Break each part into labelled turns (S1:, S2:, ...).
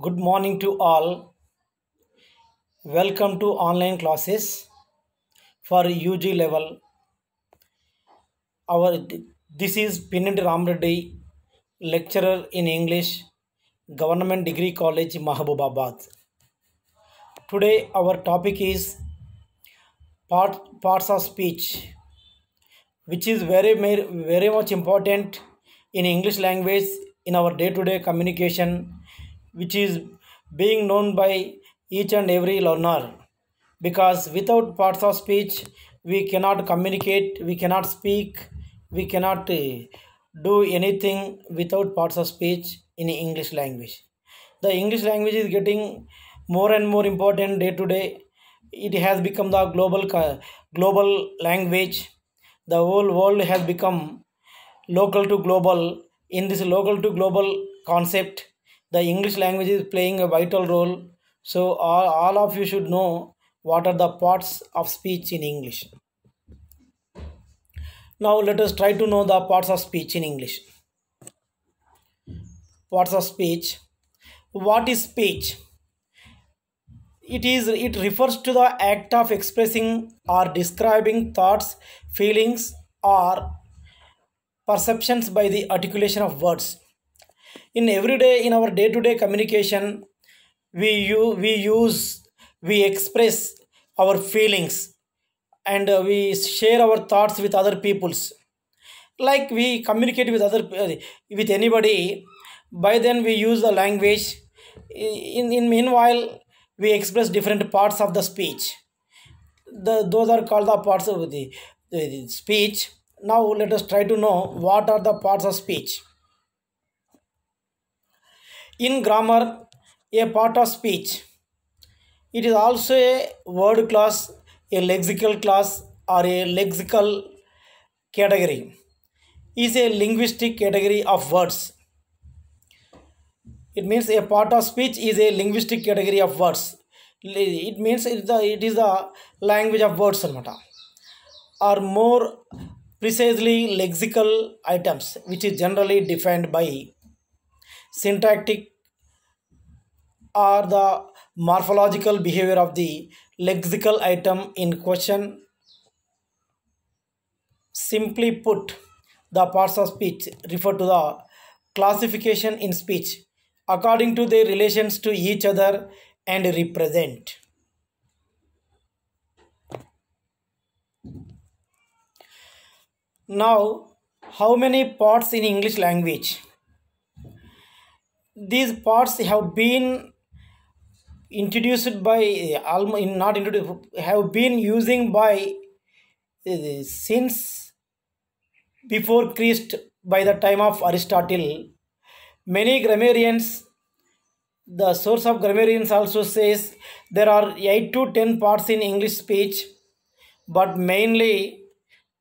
S1: Good morning to all. Welcome to online classes for UG level. Our this is Pinnandi Ramreddy, lecturer in English, Government Degree College, Mahabubabad. Today our topic is parts of speech, which is very much important in English language in our day-to-day communication, which is being known by each and every learner. Because without parts of speech, we cannot communicate, we cannot speak, we cannot do anything without parts of speech in English language. The English language is getting more and more important day to day. It has become the global language. The whole world has become local to global. In this local to global concept, the English language is playing a vital role. So all of you should know what are the parts of speech in English. Now let us try to know the parts of speech in English. Parts of speech. What is speech? It refers to the act of expressing or describing thoughts, feelings, or perceptions by the articulation of words. In our day-to-day communication, we express our feelings and we share our thoughts with other peoples. Like we communicate with anybody, by then we use the language. In meanwhile, we express different parts of the speech. Those are called the parts of the speech. Now let us try to know what are the parts of speech. In grammar, a part of speech. It is also a word class, a lexical class, or a lexical category. Is a linguistic category of words. It means a part of speech is a linguistic category of words. It means it is the language of words, or more precisely lexical items, which is generally defined by syntactic or the morphological behavior of the lexical item in question. Simply put, the parts of speech refer to the classification in speech according to their relations to each other and represent. Now, how many parts in English language? These parts have been introduced by not introduced, have been using by since before Christ, by the time of Aristotle. Many grammarians, the source of grammarians also says there are 8 to 10 parts in English speech, but mainly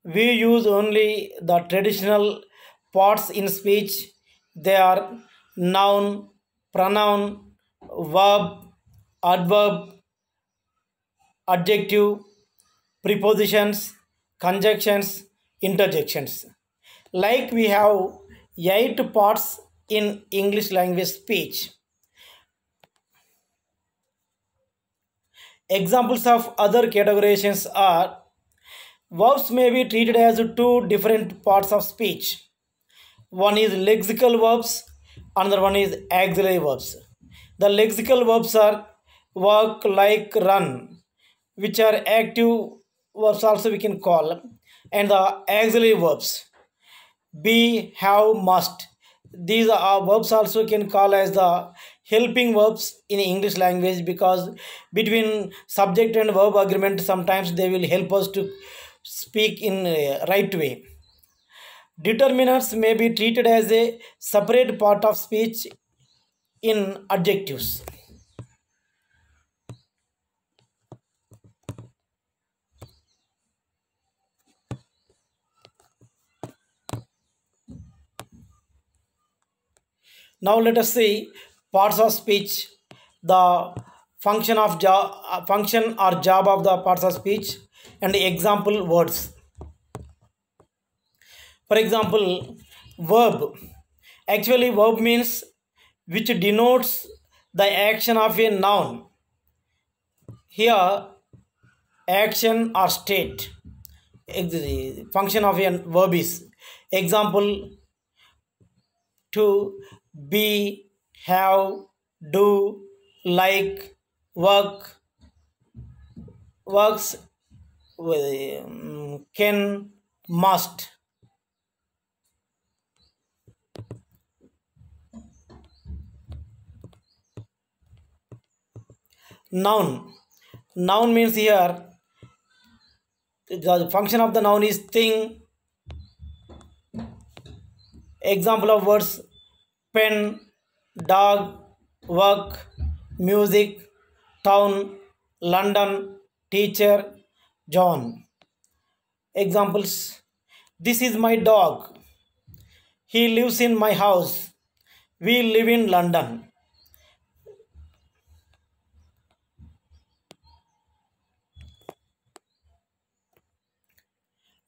S1: we use only the traditional parts in speech. They are noun, pronoun, verb, adverb, adjective, prepositions, conjunctions, interjections. Like we have 8 parts in English language speech. Examples of other categorizations are: verbs may be treated as two different parts of speech. One is lexical verbs, another one is auxiliary verbs. The lexical verbs are work, like, run, which are active verbs also we can call, and the auxiliary verbs be, have, must. These are verbs also can call as the helping verbs in English language, because between subject and verb agreement sometimes they will help us to speak in a right way. Determinants may be treated as a separate part of speech in adjectives. Now let us see parts of speech, the function or job of the parts of speech, and example words. For example, verb. Actually, verb means which denotes the action of a noun. Here, action or state. Function of a verb is example to be, have, do, like, work, works, can, must. Noun. Noun means here the function of the noun is thing. Example of words pen, dog, work, music, town, London, teacher, John. Examples: this is my dog. He lives in my house. We live in London.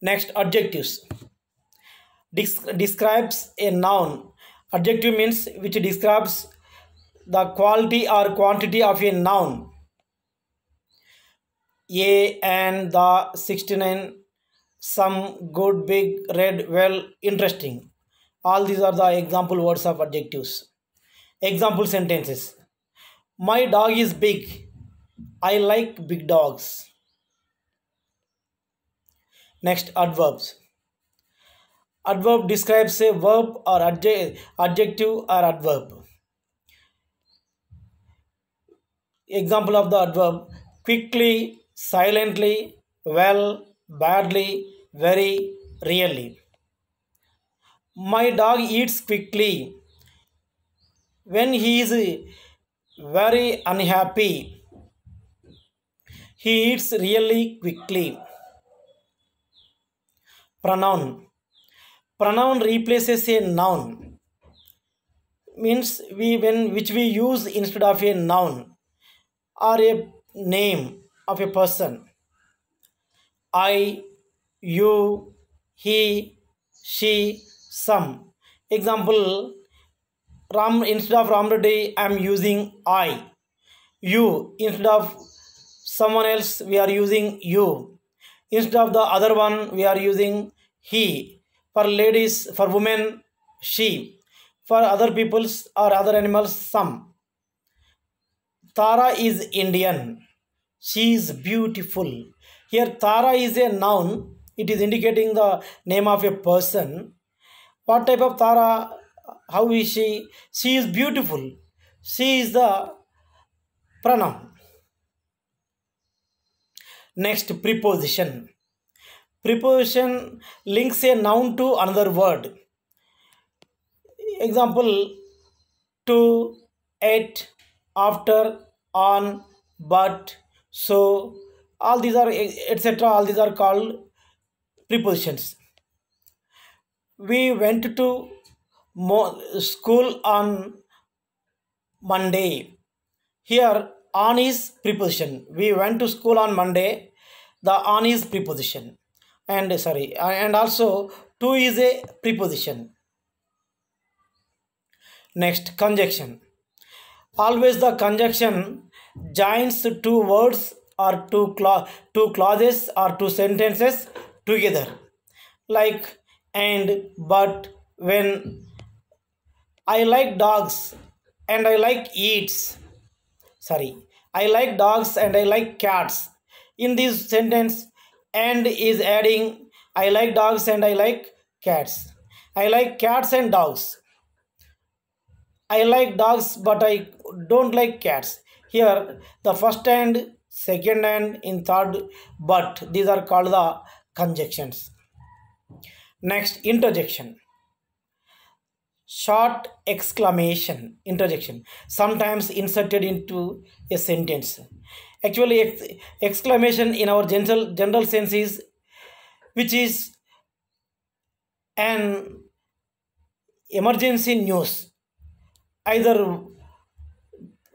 S1: Next, adjectives. Describes a noun. Adjective means which describes the quality or quantity of a noun. A and the 69, some, good, big, red, well, interesting. All these are the example words of adjectives. Example sentences: my dog is big. I like big dogs. Next, adverbs. Adverb describes a verb or adjective or adverb. Example of the adverb: quickly, silently, well, badly, very, really. My dog eats quickly. When he is very unhappy, he eats really quickly. Pronoun. Pronoun replaces a noun. Means we when which we use instead of a noun or a name of a person. I, you, he, she, some. Example: Ram, instead of Ram Reddy, I am using I. You, instead of someone else, we are using you. Instead of the other one, we are using he. For ladies, for women, she. For other peoples or other animals, some. Tara is Indian. She is beautiful. Here, Tara is a noun. It is indicating the name of a person. What type of Tara? How is she? She is beautiful. She is the pronoun. Next, preposition. Preposition links a noun to another word. Example: to, at, after, on, but, so. All these are etc. All these are called prepositions. We went to school on Monday. Here, on is preposition. We went to school on Monday. The on is preposition. And also to is a preposition. Next, conjunction. Always the conjunction joins two words or two clauses or two sentences together. Like and, but, when. I like dogs and I like eats. Sorry. I like dogs and I like cats. In this sentence, and is adding I like dogs and I like cats. I like cats and dogs. I like dogs but I don't like cats. Here, the first and, second and, in third, but. These are called the conjunctions. Next, interjection. Short exclamation, interjection, sometimes inserted into a sentence. Actually, exclamation in our general sense is which is an emergency news, either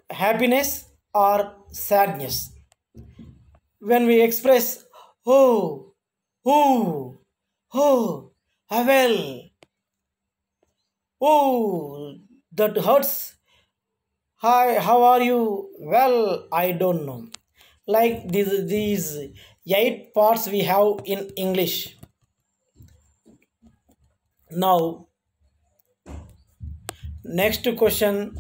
S1: happiness or sadness. When we express, oh, oh, oh, well, oh, that hurts. Hi, how are you? Well, I don't know. Like these eight parts we have in English. Now, next question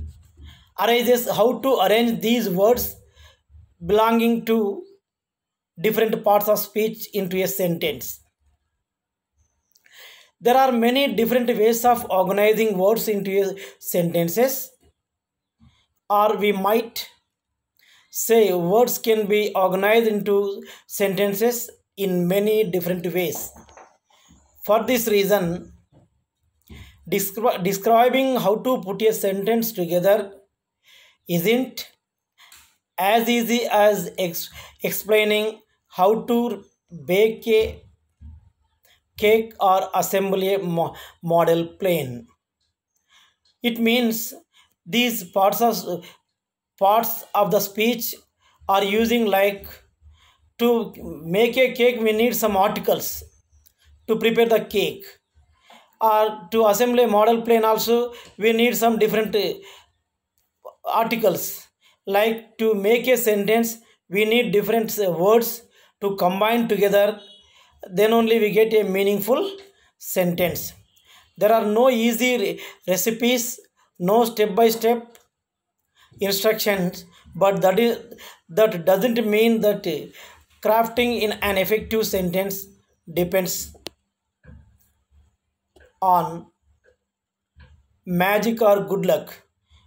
S1: arises how to arrange these words belonging to different parts of speech into a sentence. There are many different ways of organizing words into sentences, or we might say words can be organized into sentences in many different ways. For this reason, describing how to put a sentence together isn't as easy as explaining how to bake a cake or assemble a model plane. It means these parts of the speech are using like to make a cake we need some articles to prepare the cake, or to assemble a model plane also we need some different articles. Like to make a sentence we need different words to combine together, then only we get a meaningful sentence. There are no easy recipes, no step by step instructions, but that doesn't mean that crafting in an effective sentence depends on magic or good luck.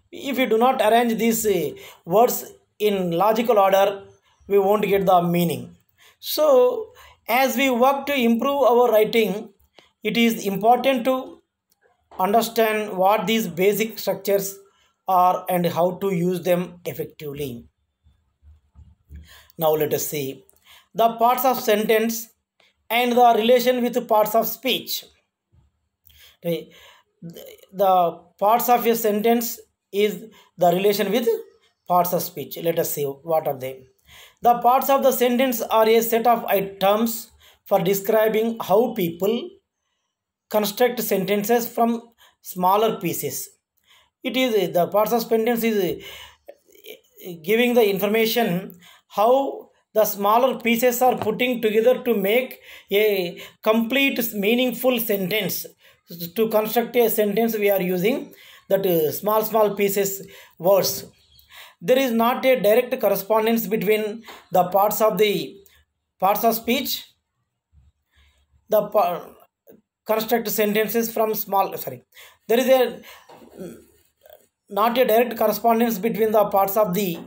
S1: If we do not arrange these words in logical order, we won't get the meaning. So, as we work to improve our writing, it is important to understand what these basic structures are and how to use them effectively. Now, let us see the parts of sentence and the relation with parts of speech. Okay. The parts of a sentence is the relation with parts of speech. Let us see what are they. The parts of the sentence are a set of items for describing how people construct sentences from smaller pieces. It is the parts of sentence is giving the information how the smaller pieces are putting together to make a complete meaningful sentence. To construct a sentence we are using that small pieces words. There is not a direct correspondence between the parts of speech. The construct sentences from small, sorry, there is a not a direct correspondence between the parts of the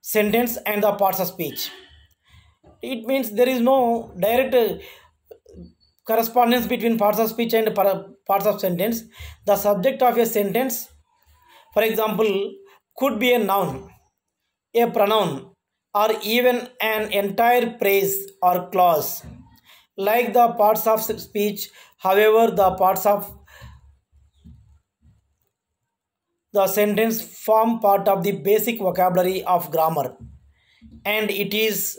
S1: sentence and the parts of speech. It means there is no direct correspondence between parts of speech and parts of sentence. The subject of a sentence, for example, could be a noun, a pronoun, or even an entire phrase or clause. Like the parts of speech, however, the parts of the sentence form part of the basic vocabulary of grammar, and it is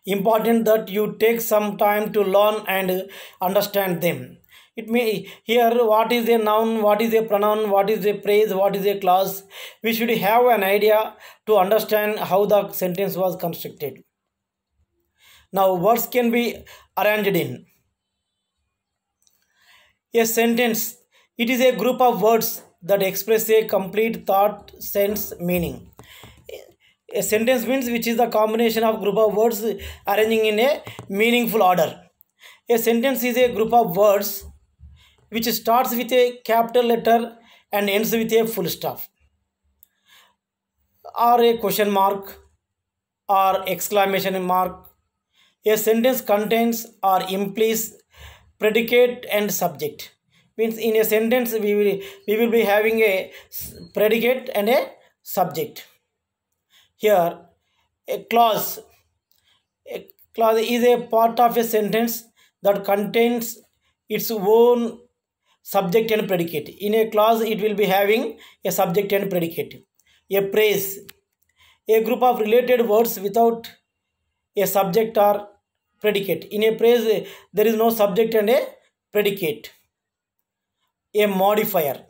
S1: important that you take some time to learn and understand them. It may here what is a noun, what is a pronoun, what is a phrase, what is a clause. We should have an idea to understand how the sentence was constructed. Now words can be arranged in a sentence. It is a group of words that express a complete thought, sense, meaning. A sentence means which is the combination of group of words arranging in a meaningful order. A sentence is a group of words which starts with a capital letter and ends with a full stop, or a question mark, or exclamation mark. A sentence contains or implies predicate and subject. Means in a sentence we will be having a predicate and a subject. Here a clause is a part of a sentence that contains its own subject and predicate. In a clause it will be having a subject and predicate. A phrase, a group of related words without a subject or predicate. In a phrase there is no subject and a predicate. A modifier.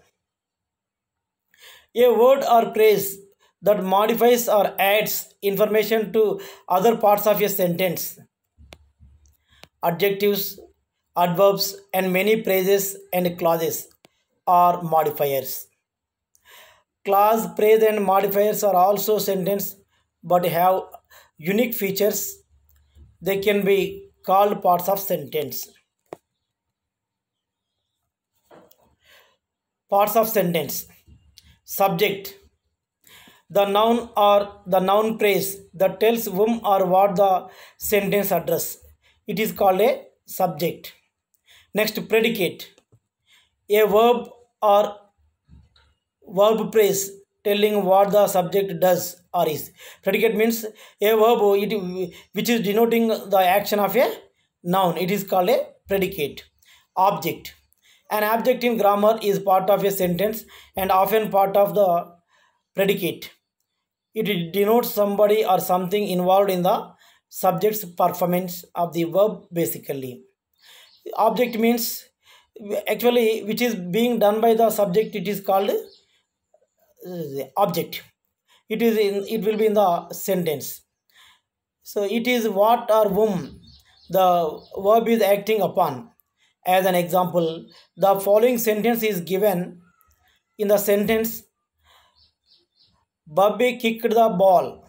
S1: A word or phrase that modifies or adds information to other parts of a sentence. Adjectives, adverbs, and many phrases and clauses are modifiers. Clause, phrase, and modifiers are also sentence but have unique features. They can be called parts of sentence. Parts of sentence. Subject. The noun or the noun phrase that tells whom or what the sentence address. It is called a subject. Next, predicate. A verb or verb phrase telling what the subject does or is. Predicate means a verb which is denoting the action of a noun. It is called a predicate. Object. An object in grammar is part of a sentence and often part of the predicate. It denotes somebody or something involved in the subject's performance of the verb basically. Object means actually which is being done by the subject. It is called object. It will be in the sentence. So it is what or whom the verb is acting upon. As an example, the following sentence is given. In the sentence, Bobby kicked the ball.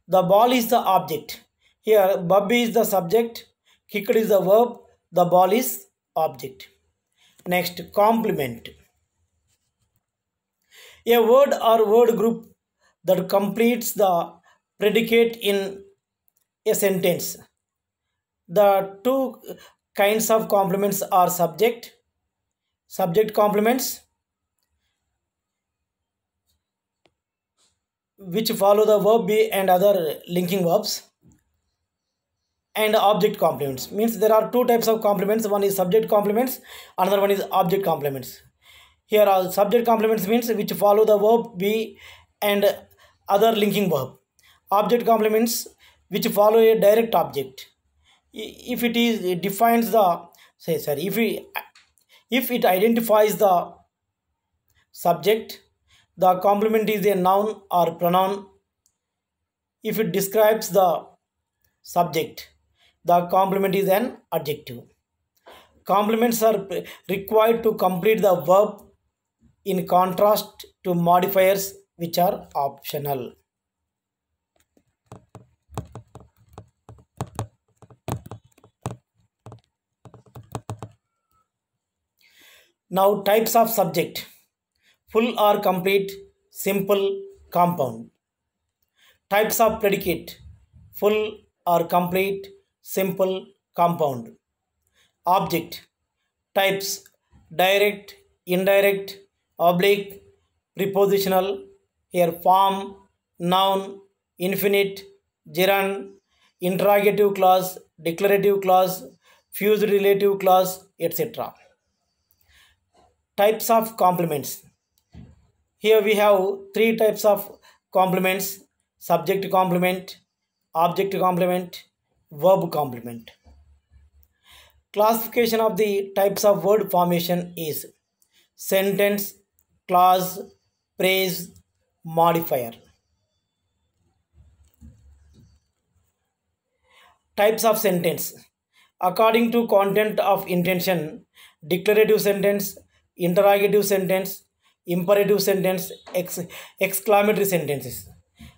S1: The ball is the object. Here, Bobby is the subject, kicked is the verb, the ball is object. Next, complement. A word or word group that completes the predicate in a sentence. The two kinds of complements are subject complements, which follow the verb be and other linking verbs, and object complements. Means there are two types of complements. One is subject complements, another one is object complements. Here are subject complements means which follow the verb be and other linking verb. Object complements which follow a direct object. If it is, it defines the if it identifies the subject, the complement is a noun or pronoun. If it describes the subject, the complement is an adjective. Complements are required to complete the verb in contrast to modifiers which are optional. Now types of subject: full or complete, simple, compound. Types of predicate: full or complete, simple, compound. Object types: direct, indirect, oblique, prepositional. Here form, noun, infinite, gerund, interrogative clause, declarative clause, fused relative clause, etc. Types of complements. Here we have three types of complements: subject complement, object complement, verb complement. Classification of the types of word formation is sentence, clause, phrase, modifier. Types of sentence. According to content of intention, declarative sentence, interrogative sentence, imperative sentence, exclamatory sentences.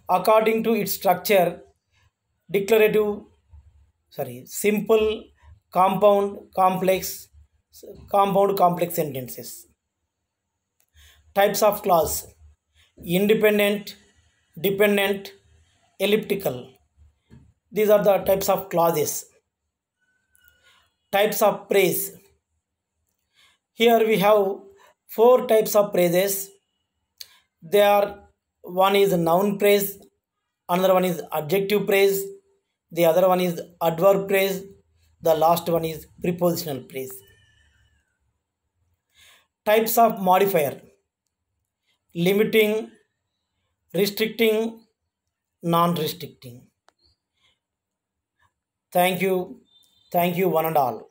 S1: According to its structure, declarative, simple, compound, complex sentences. Types of clause: independent, dependent, elliptical. These are the types of clauses. Types of phrase. Here we have four types of phrases. They are: one is noun phrase, another one is adjective phrase, the other one is adverb phrase, the last one is prepositional phrase. Types of modifier: limiting, restricting, non-restricting. Thank you one and all.